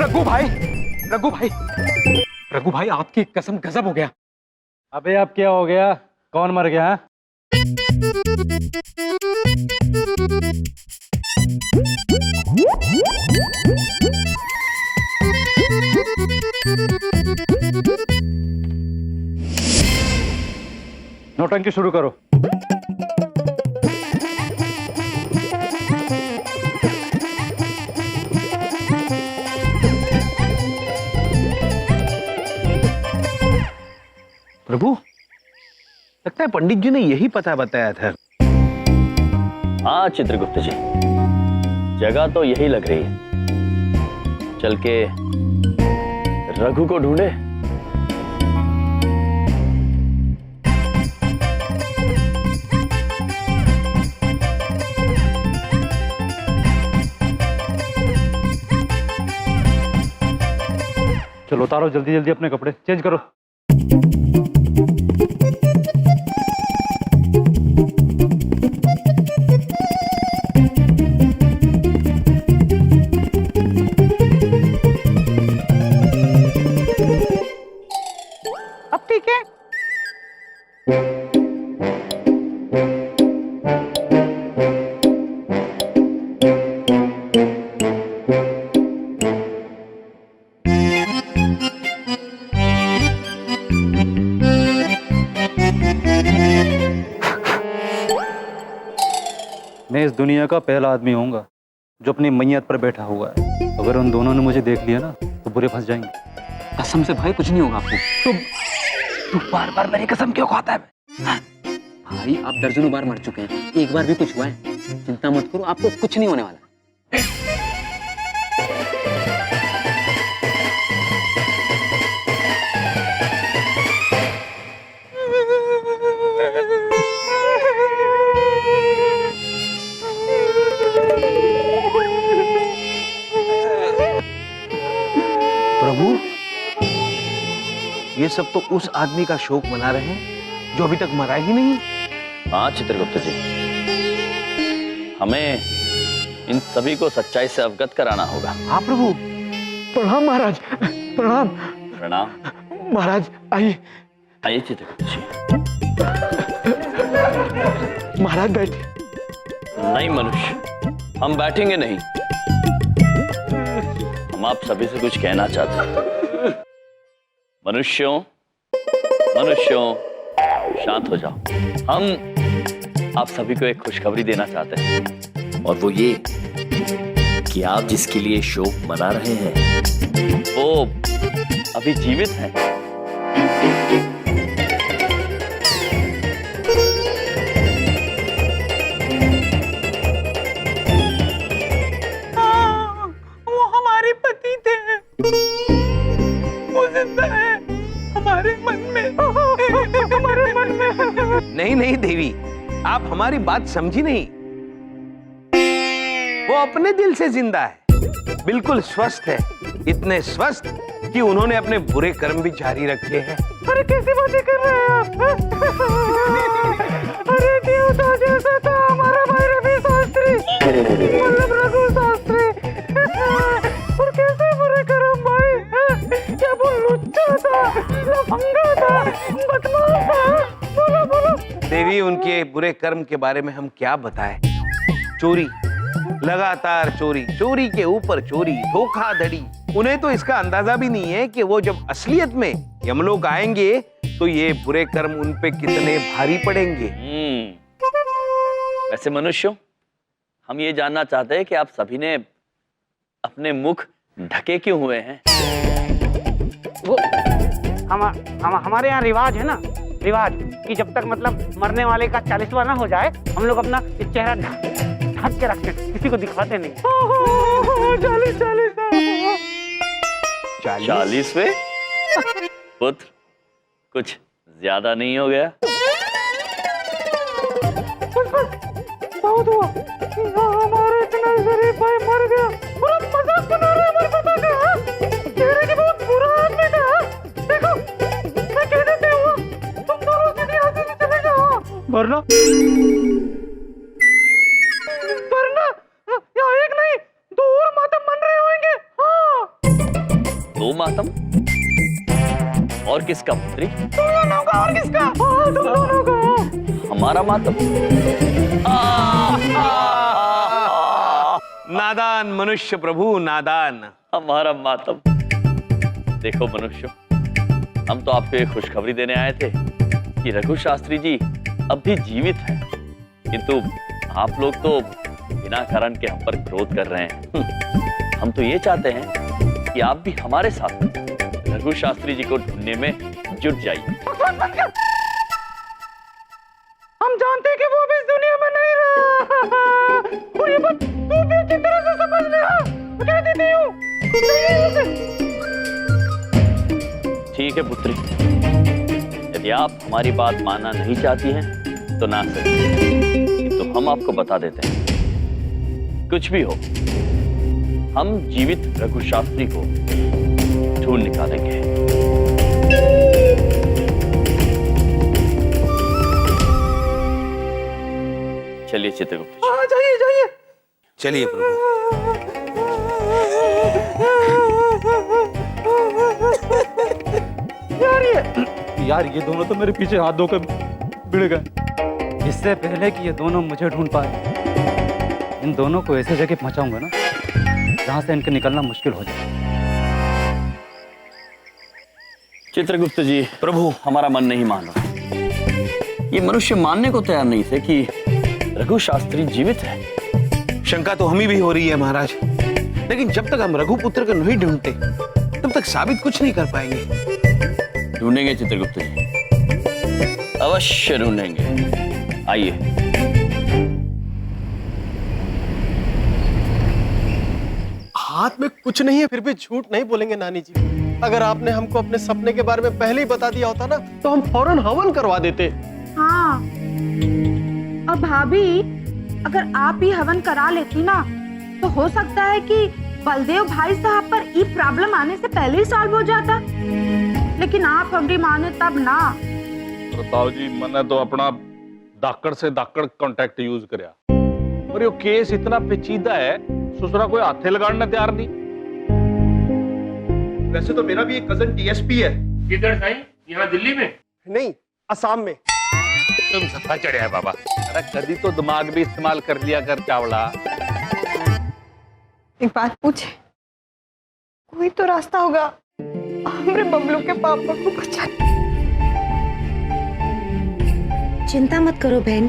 रघु भाई, रघु भाई, रघु भाई, आपकी कसम गजब हो गया। अबे अब क्या हो गया? कौन मर गया है? नौटंकी शुरू करो। प्रभु, लगता है पंडित जी ने यही पता बताया था। हाँ चित्रगुप्त जी, जगह तो यही लग रही है। चल के रघु को ढूंढे। चलो उतारो जल्दी जल्दी अपने कपड़े, चेंज करो। अब ठीक है। मैं इस दुनिया का पहला आदमी होऊंगा जो अपनी मैयत पर बैठा हुआ है। अगर उन दोनों ने मुझे देख लिया ना तो बुरे फंस जाएंगे। कसम से भाई कुछ नहीं होगा आपको। तू बार बार मेरी कसम क्यों खाता है? भाई आप दर्जनों बार मर चुके हैं, एक बार भी कुछ हुआ है? चिंता मत करो, आपको कुछ नहीं होने वाला। प्रभु, ये सब तो उस आदमी का शोक मना रहे हैं जो अभी तक मरा ही नहीं। हाँ चित्रगुप्त जी, हमें इन सभी को सच्चाई से अवगत कराना होगा। हाँ प्रभु। प्रणाम महाराज, प्रणाम। प्रणाम महाराज, आइए आइए चित्रगुप्त जी। महाराज बैठिए। नहीं मनुष्य, हम बैठेंगे नहीं। हम आप सभी से कुछ कहना चाहते हैं। मनुष्यों, मनुष्यों, शांत हो जाओ। हम आप सभी को एक खुशखबरी देना चाहते हैं, और वो ये कि आप जिसके लिए शोक मना रहे हैं वो अभी जीवित हैं। वो हमारे पति थे, वो जिंदा है हमारे मन में, हमारे मन में। नहीं नहीं देवी, आप हमारी बात समझी नहीं। वो अपने दिल से जिंदा है, बिल्कुल स्वस्थ है, इतने स्वस्थ कि उन्होंने अपने बुरे कर्म भी जारी रखे हैं। अरे कैसी बातें कर रहे हैं आप? अरे देवता जैसा था हमारा भाई रवि शास्त्री, मतलब रघु शास्त्री। और कैसे बुरे कर्म भाई? क्या वो लुच्चा था, लफंगा था, बदमाश था? बोलो बोलो। देवी, उनके बुरे कर्म के बारे में हम क्या बताएं? चोरी, लगातार चोरी, चोरी के ऊपर चोरी, धोखाधड़ी। उन्हें तो इसका अंदाजा भी नहीं है कि वो जब असलियत में यमलोक आएंगे तो ये बुरे कर्म उन पे कितने भारी पड़ेंगे। वैसे मनुष्यों, हम ये जानना चाहते हैं कि आप सभी ने अपने मुख ढके क्यों हुए हैं? वो हमारे यहाँ रिवाज है ना, रिवाज कि जब तक मतलब मरने वाले का 40वां ना हो जाए, हम लोग अपना चेहरा ढक के रखते हैं, किसी को दिखाते नहीं। 40वें पुत्र, कुछ ज्यादा नहीं हो गया? बहुत हुआ, हमारे इतना शरीफ भाई मर गया। मजाक बना रहे हमारे पता का, चेहरे की बहुत बुरा आदमी था। देखो मैं कह देते हुआ, तुम दोनों सीधे यहाँ से चले जाओ। वरना वरना यहाँ एक नहीं 2 और मातम बन रहे होंगे। हाँ दो मातम? और किसका पुत्री? तुम दोनों का और किसका? हाँ, तुम दोनों का। हमारा मातम? नादान मनुष्य प्रभु, नादान। हमारा मातम। देखो मनुष्य, हम तो आपको एक खुशखबरी देने आए थे कि रघु शास्त्री जी अब भी जीवित हैं, किंतु आप लोग तो बिना कारण के हम पर क्रोध कर रहे हैं। हम तो ये चाहते हैं कि आप भी हमारे साथ रघु शास्त्री जी को ढूंढने में जुट जाइए। हम जानते हैं कि वो भी इस दुनिया में नहीं रहा, और ये बात तू भी अच्छी तरह से समझ ले। मैं कह देती हूँ, ठीक है पुत्री, यदि आप हमारी बात मानना नहीं चाहती हैं तो ना सही, तो हम आपको बता देते हैं, कुछ भी हो हम जीवित रघु शास्त्री को ढूंढ निकालेंगे। चलिए चित्रगुप्त जी। हाँ, जाइए जाइए। चलिए प्रभु। यार ये दोनों तो मेरे पीछे हाथ धोकर भिड़ गए। इससे पहले कि ये दोनों मुझे ढूंढ पाए, इन दोनों को ऐसे जगह पहुंचाऊंगा ना जहां से इनके निकलना मुश्किल हो जाए। चित्रगुप्त जी, प्रभु हमारा मन नहीं मान रहा। ये मनुष्य मानने को तैयार नहीं थे कि रघु शास्त्री जीवित है। शंका तो हमें भी हो रही है महाराज, लेकिन जब तक हम रघुपुत्र को नहीं ढूंढते तब तक साबित कुछ नहीं कर पाएंगे। ढूंढेंगे चित्रगुप्त जी, अवश्य ढूंढेंगे। आइए। हाथ में कुछ नहीं है फिर भी झूठ नहीं बोलेंगे नानी जी। अगर आपने हमको अपने सपने के बारे में पहले ही बता दिया होता ना तो हम फौरन हवन करवा देते। हाँ, और भाभी अगर आप ही हवन करा लेती ना तो हो सकता है कि बलदेव भाई साहब पर ये प्रॉब्लम आने से पहले ही सॉल्व हो जाता, लेकिन आप हमारी माने तब ना। प्रताप जी, मैंने तो अपना दाकड़ से दाकड़ कांटेक्ट यूज करया, और ये केस इतना पेचीदा है, ससुरा कोई हाथे लगाने तैयार नहीं। वैसे तो मेरा भी एक कजन डीएसपी है। किधर साईं? यहाँ दिल्ली में? नहीं, असम में। तुम सफा चढ़िया है बाबा। अरे कभी तो दिमाग भी इस्तेमाल कर लिया कर चावड़ा। एक बात पूछे, कोई तो रास्ता होगा हमारे बबलू के पापा को बचाने। चिंता मत करो बहन,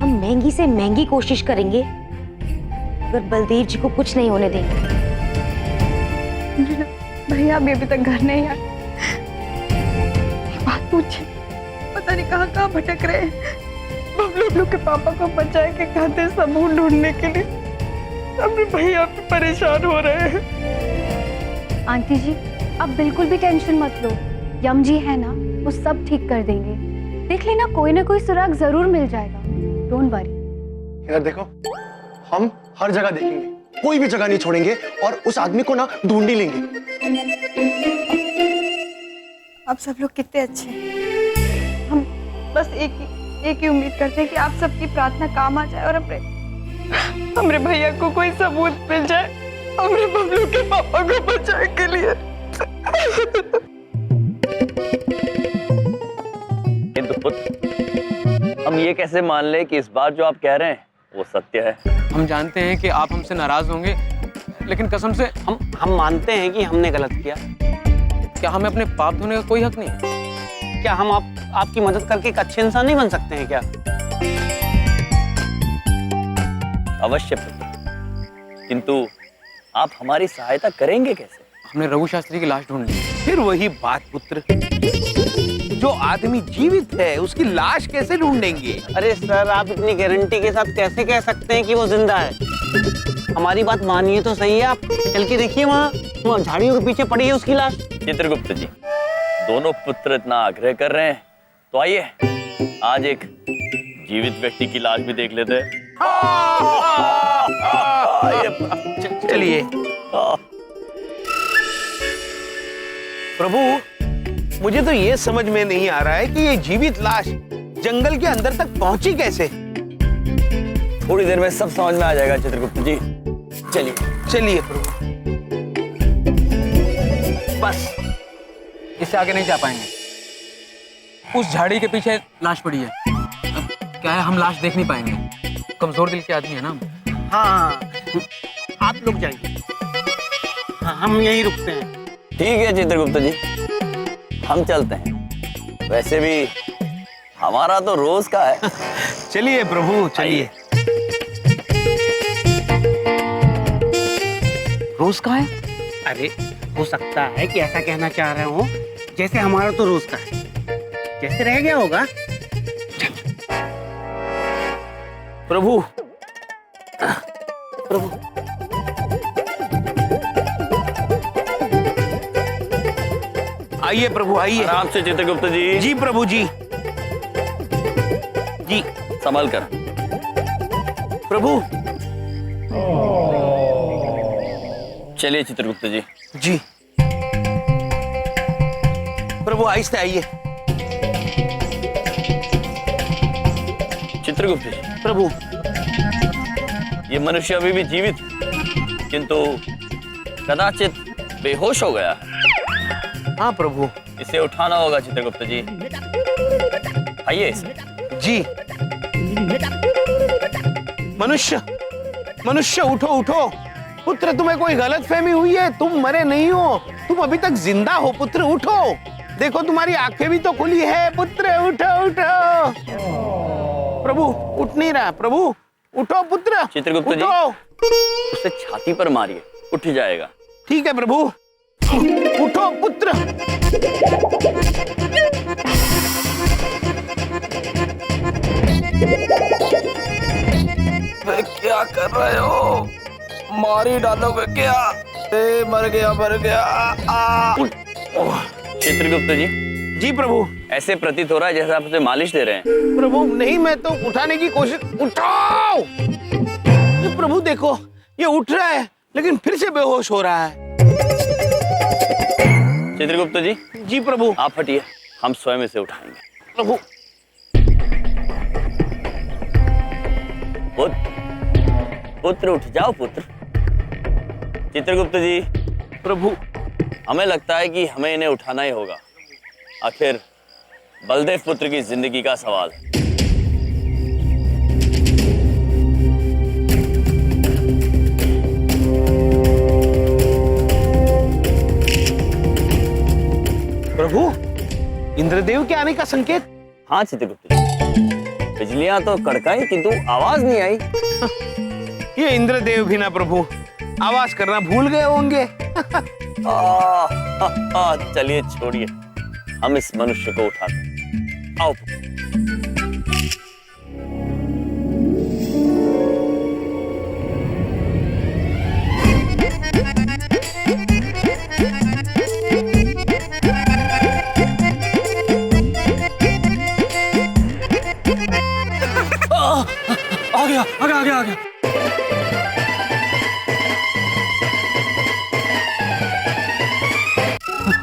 हम महंगी से महंगी कोशिश करेंगे, अगर बलदेव जी को कुछ नहीं होने देंगे। भैया अभी तक घर नहीं आए। एक बात पूछे, पता नहीं कहाँ भटक रहे हैं। बबलू के पापा को बचाए के खाते सबूत ढूंढने के लिए अपने भैया पे परेशान हो रहे हैं। आंटी जी, अब बिल्कुल भी टेंशन मत लो, यम जी है ना, वो सब ठीक कर देंगे। देख लेना, कोई ना कोई सुराग जरूर मिल जाएगा, डोंट वरी। इधर देखो, हम हर जगह देखेंगे, कोई भी जगह नहीं छोड़ेंगे और उस आदमी को ना ढूंढ ही लेंगे। आप सब लोग कितने अच्छे हैं। हम बस एक ही उम्मीद करते हैं कि आप सबकी प्रार्थना काम आ जाए और हमरे भैया को कोई सबूत मिल जाए, हमरे बबलू के पापा को बचाने के लिए। किंतु पुत्र, हम ये कैसे मान ले कि इस बार जो आप कह रहे हैं वो सत्य है? हम जानते हैं कि आप हमसे नाराज होंगे, लेकिन कसम से हम मानते हैं कि हमने गलत किया। क्या हमें अपने पाप धोने का कोई हक नहीं? क्या हम आपकी मदद करके एक अच्छे इंसान नहीं बन सकते हैं क्या? अवश्य पुत्र, किंतु आप हमारी सहायता करेंगे कैसे? हमने रघु शास्त्री की लाश ढूंढ ली। फिर वही बात पुत्र, जो आदमी जीवित है उसकी लाश कैसे ढूंढेंगे? अरे सर, आप इतनी गारंटी के साथ कैसे कह सकते हैं कि वो जिंदा है? हमारी बात मानिए तो सही है, आप चल के देखिए, वहाँ झाड़ियों के पीछे पड़ी है उसकी लाश। चित्रगुप्त जी, दोनों पुत्र इतना आग्रह कर रहे हैं तो आइए आज एक जीवित व्यक्ति की लाश भी देख लेते हैं। चलिए प्रभु, मुझे तो ये समझ में नहीं आ रहा है कि ये जीवित लाश जंगल के अंदर तक पहुंची कैसे। थोड़ी देर में सब समझ में आ जाएगा चित्रगुप्त जी। चलिए चलिए प्रभु। बस। इससे आगे नहीं जा पाएंगे। उस झाड़ी के पीछे लाश पड़ी है। अब क्या है, हम लाश देख नहीं पाएंगे। कमजोर दिल के आदमी है ना हम। हाँ, आप लोग जाइए। हाँ, हम यहीं रुकते हैं। ठीक है चित्रगुप्त जी, हम चलते हैं। वैसे भी हमारा तो रोज का है। चलिए प्रभु, चलिए। रोज का है? अरे हो सकता है कि ऐसा कहना चाह रहे हो जैसे हमारा तो रोज का है, जैसे रह गया होगा। प्रभु, प्रभु, आइए प्रभु, आइए। आराम से चित्रगुप्त जी। जी प्रभु जी। जी संभल कर। प्रभु। चलिए चित्रगुप्त जी। जी प्रभु, आहिस्ते आइए। चित्रगुप्त जी, प्रभु, ये मनुष्य अभी भी जीवित, किंतु कदाचित बेहोश हो गया है। हाँ प्रभु। इसे उठाना होगा चित्रगुप्त जी। आइए। जी। मनुष्य, मनुष्य उठो उठो। पुत्र, तुम्हें कोई गलतफहमी हुई है। तुम मरे नहीं हो, तुम अभी तक जिंदा हो। पुत्र उठो, देखो तुम्हारी आंखें भी तो खुली है। पुत्र उठो उठो। प्रभु उठ नहीं रहा। प्रभु उठो पुत्र। चित्रगुप्त जी, उठो। उसे छाती पर मारिए, उठ जाएगा। ठीक है प्रभु। उठो पुत्र। क्या कर रहे हो? मारी डालोगे क्या? मर गया, मर गया। चित्रगुप्त जी। जी प्रभु। ऐसे प्रतीत हो रहा है जैसे आप उसे मालिश दे रहे हैं। प्रभु नहीं, मैं तो उठाने की कोशिश। उठाओ। प्रभु देखो, ये उठ रहा है लेकिन फिर से बेहोश हो रहा है। चित्रगुप्त जी। जी प्रभु। आप हटिए, हम स्वयं इसे उठाएंगे। प्रभु। पुत्र उठ जाओ पुत्र। चित्रगुप्त जी। प्रभु। हमें लगता है कि हमें इन्हें उठाना ही होगा। आखिर बलदेव पुत्र की जिंदगी का सवाल है। प्रभु, इंद्रदेव के आने का संकेत। हाँ चित्रगुप्त जी, बिजलियां तो कड़काई किंतु आवाज नहीं आई। ये इंद्रदेव भी ना प्रभु आवाज करना भूल गए होंगे। चलिए छोड़िए, हम इस मनुष्य को उठाते हैं। आओ। आ गया, आ गया, आ गया, आ गया।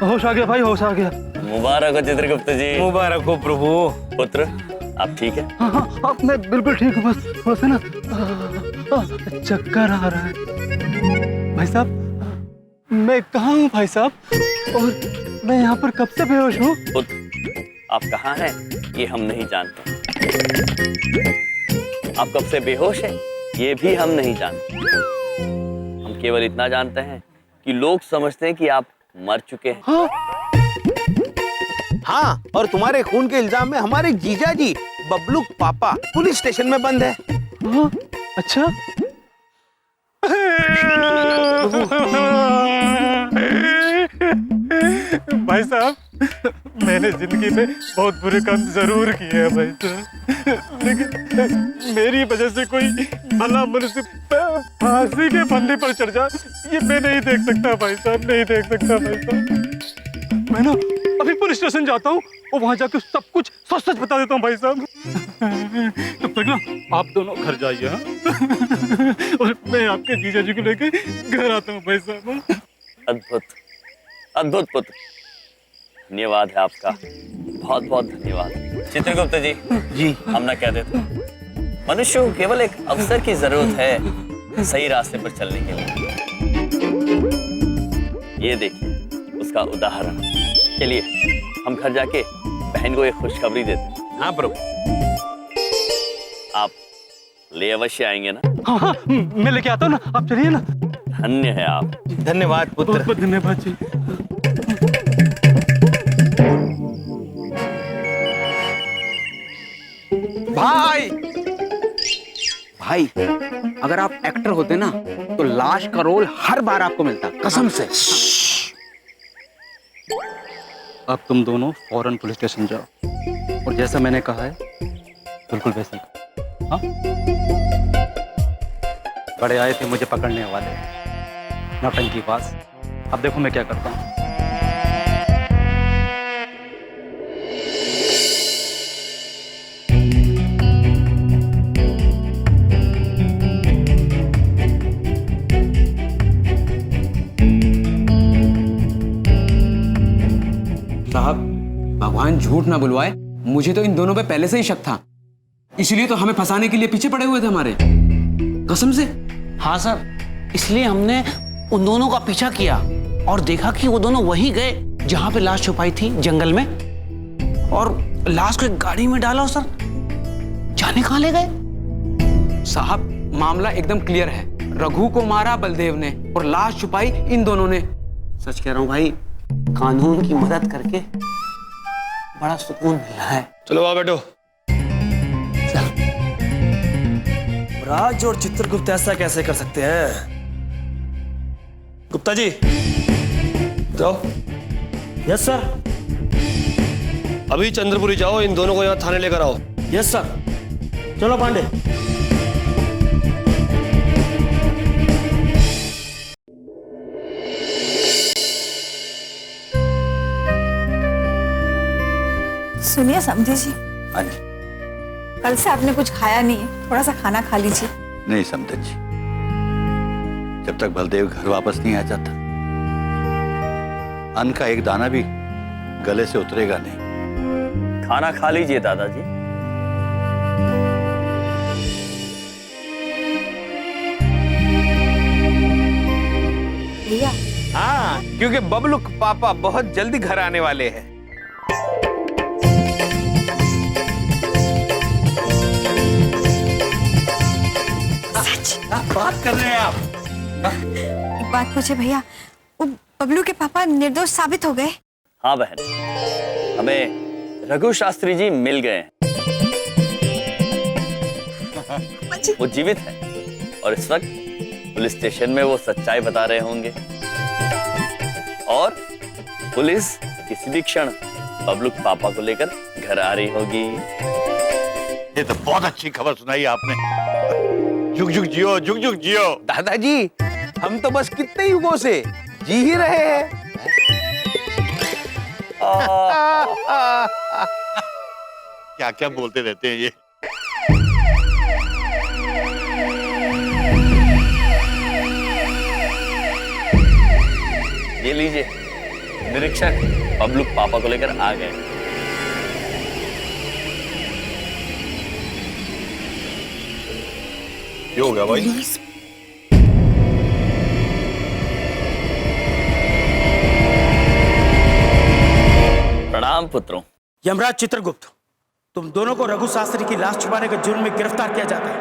होश आ गया भाई, होश आ गया। मुबारक हो चित्रगुप्त जी। मुबारक हो प्रभु। पुत्र, आप ठीक है? हाँ हाँ, मैं बिल्कुल ठीक हूँ। बस है ना, चक्कर आ रहा है। भाई साहब, मैं कहाँ हूँ भाई साहब? और मैं यहाँ पर कब से बेहोश हूँ? पुत्र, आप कहाँ हैं ये हम नहीं जानते। आप कब से बेहोश हैं ये भी हम नहीं जानते। हम केवल इतना जानते हैं कि लोग समझते हैं कि आप मर चुके हैं। हाँ? हाँ, और तुम्हारे खून के इल्जाम में हमारे जीजा जी बबलू पापा पुलिस स्टेशन में बंद है। हाँ? अच्छा। भाई साहब, मैंने जिंदगी में बहुत बुरे काम जरूर किए हैं भाई साहब, लेकिन मेरी वजह से कोई भला मनुष्य फांसी के फंदे पर चढ़ जाए ये मैं नहीं देख सकता भाई साहब, नहीं देख सकता भाई साहब। मैं ना अभी पुलिस स्टेशन जाता हूँ और वहां जाकर सब कुछ सच सच बता देता हूँ भाई साहब। तब तक ना आप दोनों घर जाइए। हाँ? और मैं आपके जीजा जी को लेके घर आता हूँ भाई साहब। अद्भुत, अद्भुत पुत्र, धन्यवाद है आपका, बहुत बहुत धन्यवाद। चित्रगुप्त जी, जी हम ना कह देते, मनुष्य को केवल एक अवसर की जरूरत है सही रास्ते पर चलने के लिए। ये देखिए, उसका उदाहरण। चलिए हम घर जाके बहन को एक खुशखबरी देते हैं। हाँ प्रभु। आप ले अवश्य आएंगे ना? हाँ हाँ, मैं लेके आता हूँ ना, आप चलिए ना। धन्य है आप। धन्यवाद पुत्र। बहुत बहुत धन्यवाद जी। भाई भाई, अगर आप एक्टर होते ना तो लाश का रोल हर बार आपको मिलता, कसम से। अब तुम दोनों फौरन पुलिस स्टेशन जाओ और जैसा मैंने कहा है बिल्कुल वैसे ही करो। हाँ? बड़े आए थे मुझे पकड़ने वाले, नौटंकी पास। अब देखो मैं क्या करता हूँ। साहब, भगवान झूठ ना बुलवाए, मुझे तो इन दोनों पे पहले से ही शक था, इसलिए तो हमें फंसाने के लिए पीछे पड़े हुए थे हमारे, कसम से। हाँ सर, इसलिए हमने उन दोनों का पीछा किया और देखा कि वो दोनों वहीं गए जहां पे लाश छुपाई थी, जंगल में, और लाश को एक गाड़ी में डाला। सर जाने कहां ले गए? साहब, मामला एकदम क्लियर है, रघु को मारा बलदेव ने और लाश छुपाई इन दोनों ने। सच कह रहा हूँ भाई, कानून की मदद करके बड़ा सुकून मिला है। चलो वहां बैठो। राज और चित्रगुप्त ऐसा कैसे कर सकते हैं? गुप्ता जी जाओ। Yes sir. अभी चंद्रपुरी जाओ, इन दोनों को यहाँ थाने लेकर आओ। Yes sir. चलो पांडे। सुनिए समझी जी, हाँ जी। कल से आपने कुछ खाया नहीं है, थोड़ा सा खाना खा लीजिए। नहीं समझन जी, जब तक बलदेव घर वापस नहीं आ जाता अन्न का एक दाना भी गले से उतरेगा नहीं। खाना खा लीजिए दादाजी। भैया, हाँ, क्योंकि बबलू के पापा बहुत जल्दी घर आने वाले हैं। बात कर रहे हैं आप? एक बात पूछे भैया, वो बबलू के पापा निर्दोष साबित हो गए? हाँ बहन, हमें रघु शास्त्री जी मिल गए हैं। वो जीवित है और इस वक्त पुलिस स्टेशन में वो सच्चाई बता रहे होंगे और पुलिस किसी भी क्षण बबलू के पापा को लेकर घर आ रही होगी। ये तो बहुत अच्छी खबर सुनाई आपने। जुग जुग जियो, जुग जुग जियो। दादाजी, हम तो बस कितने युगों से जी ही रहे हैं। क्या क्या बोलते रहते हैं ये। ये लीजिए, निरीक्षक बबलू के पापा को लेकर आ गए। क्या हो गया भाई? प्रणाम पुत्रों। यमराज चित्रगुप्त, तुम दोनों को रघु शास्त्री की लाश छुपाने के जुर्म में गिरफ्तार किया जाता है।